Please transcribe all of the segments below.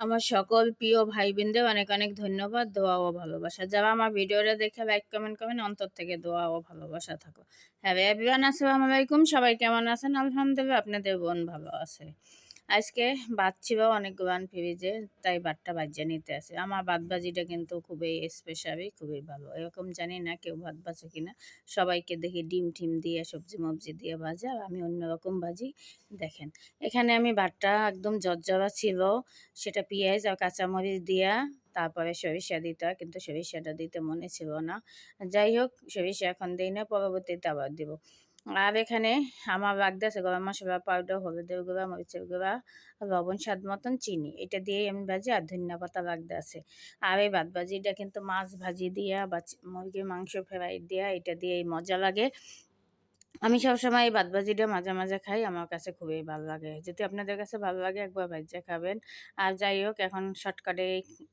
আমার সকল প্রিয় ভাই-বোনদের অনেক, অনেক ধন্যবাদ, দোয়া ও ভালোবাসা। যারা আমার ভিডিওটা দেখে লাইক, কমেন্ট করবেন, অন্তর থেকে দোয়া ও ভালোবাসা থাকো। হ্যালো এভরিওয়ান, আসসালামু আলাইকুম। সবাই কেমন আছেন? আলহামদুলিল্লাহ আপনাদের বোন ভালো আছে। আজকে ভাত ছিল অনেকগুলান ফ্রিজে, তাই ভাতটা ভাইজা নিতে আসি। আমার ভাত ভাজিটা কিন্তু খুবই স্পেশালি, খুবই ভালো। এরকম জানি না কেউ ভাত ভাজে কিনা। সবাইকে দেখি ডিম-টিম দিয়ে, সবজি-মবজি দিয়ে ভাজে, আর আমি অন্যরকম ভাজি। দেখেন, এখানে আমি ভাতটা একদম জরজরা ছিল। সেটা পেঁয়াজ আর কাঁচামরিচ দিয়া তারপরে সরিষা দিতে হয়, কিন্তু সরিষাটা দিতে মনে ছিল না। যাই হোক, সরিষা এখন দেই না, পরবর্তীতে আবার দিব। আর এখানে আমার লাগতেছে গরম মশলা পাউডার, হলুদের গুঁড়া, মরিচের গুঁড়া, লবণ, স্বাদ মতন, চিনি। এটা দিয়েই আমি ভাজি, আর ধনিয়া পাতা লাগতেছে। আর এই ভাত ভাজিটা কিন্তু মাছ ভাজি দিয়া বা মুরগির মাংস ফ্রাই দিয়া, এটা দিয়েই মজা লাগে। আমি সবসময় এই ভাতভাজিটা মাঝে, মাঝে খাই। আমার কাছে খুবই ভালো লাগে। যদি আপনাদের কাছে ভালো লাগে একবার ভাইজ্জা খাবেন। আর যাই হোক, এখন শর্টকাটে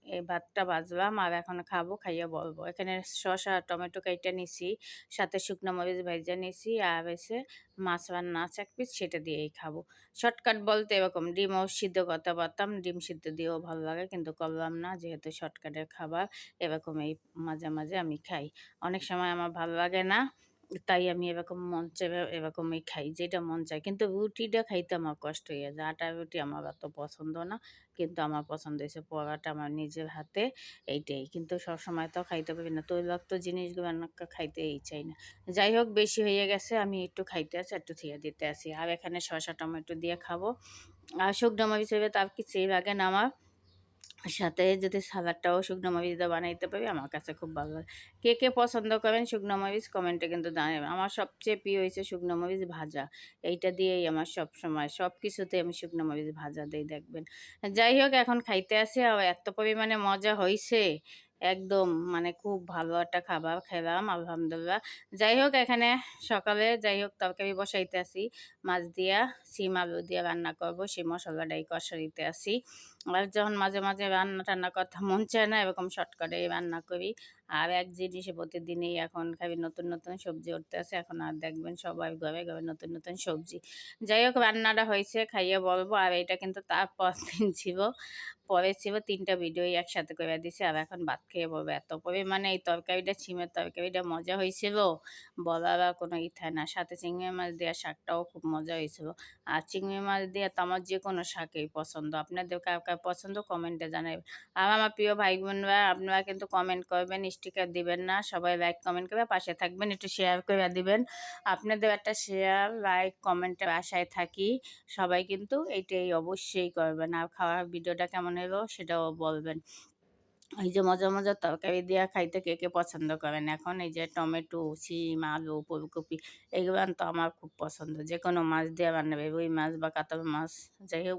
এই ভাতটা ভাজলাম আর এখন খাবো, খাইয়া বলবো। এখানে শসা, টমেটো কাইটা নিছি, সাথে শুকনো মরিচ ভাইজা নিছি, আর হইছে মাছ রান্না আছে ১ পিস, সেটা দিয়েই খাবো। শর্টকাট বলতে এরকম ডিমও সিদ্ধ করতে পারতাম। ডিম সিদ্ধ দিয়েও ভালো লাগে, কিন্তু করলাম না যেহেতু শর্টকাটের খাবার। এরকম এই মাঝে, মাঝে আমি খাই। অনেক সময় আমার ভালো লাগে না। তাই আমি এরকম মন চাইলে এরকমই খাই, যেটা মন চায়। কিন্তু রুটিটা খাইতে আমার কষ্ট হইয়া যায়। আটার রুটি আমার অত পছন্দ না। কিন্তু আমার পছন্দ হইছে পরাটা আমার নিজের হাতে, এইটাই। কিন্তু সবসময় তো খাইতে পারি না। তৈলাক্ত জিনিসগুলো না খাইতেই চাই না। যাই হোক, বেশি হয়ে গেছে। আমি একটু খাইতে আছি, একটু থুইয়া দিতে আছি। আর এখানে শসা, টমেটো দিয়ে খাবো। আর শুকনো মরিচ হইবে তার কিছুই লাগে না আমার। সাথে যদি সালাডটাও শুকনো মরিচ দিয়ে বানাইতে পারি, আমার কাছে খুব ভালো লাগে। কে, কে পছন্দ করেন শুকনো মরিচ কমেন্টে কিন্তু জানাবেন। আমার সবচেয়ে প্রিয় হইছে শুকনো মরিচ ভাজা। এইটা দিয়েই আমার সবসময় সবকিছুতে আমি শুকনো মরিচ ভাজা দেই, দেখবেন। যাই হোক, এখন খাইতে আসি, আর এত পরিমাণে মজা হইছে, একদম মানে খুব ভালো একটা খাবার খেলাম, আলহামদুলিল্লাহ। যাই হোক, এখানে সকালে যাই হোক তরকারি বসাইতে আসি। মাছ দিয়া, সিম আলু দিয়ে রান্না করব, সেই মসলাটাই কষাইতে আসি। আর যখন মাঝে, মাঝে রান্না-টান্না করতে মন চায় না, এরকম শর্টকাটেই রান্না করি। আর এক জিনিসে প্রতিদিনই এখন খালি নতুন, নতুন সবজি উঠতেছে। এখন আর দেখবেন সবার ঘরে, ঘরে নতুন, নতুন সবজি। যাই হোক, রান্নাটা হইছে, খাইয়ে বলবো। আর এইটা কিন্তু তার পরদিন ছিল। পরে ছিল ৩ টা ভিডিওই একসাথে কইরা দিছি। আর এখন ভাত খেয়ে বলবো, এত পরিমাণে এই তরকারিটা, সিমের তরকারিটা মজা হইছিল, বলার আর কোনো ইথা না। সাথে চিংড়ি মাছ দেওয়া শাকটাও খুব মজা হয়েছিল। আর চিংড়ি মাছ দিয়ে তো আমার যেকোনো শাকই পছন্দ। আপনাদের কার, কার পছন্দ কমেন্টে জানাবেন। আর আমার প্রিয় ভাই বোনরা, আপনারা কিন্তু কমেন্ট করবেন, স্টিকার দিবেন না। সবাই লাইক, কমেন্ট করে পাশে থাকবেন। একটু শেয়ার করে দিবেন। আপনাদের একটা শেয়ার, লাইক, কমেন্টের আশায় থাকি। সবাই কিন্তু এইটাই অবশ্যই করবেন। আর খাওয়ার ভিডিওটা কেমন হলো সেটাও বলবেন। এই যে মজার, মজার তরকারি দিয়া খাইতে কে, কে পছন্দ করেন? এখন এই যে টমেটো, সিম, আলু, ফুলকপি, এগুলান তো আমার খুব পছন্দ। যেকোনো মাছ দিয়ে রান্না, রুই মাছ বা কাতল মাছ, যাই হোক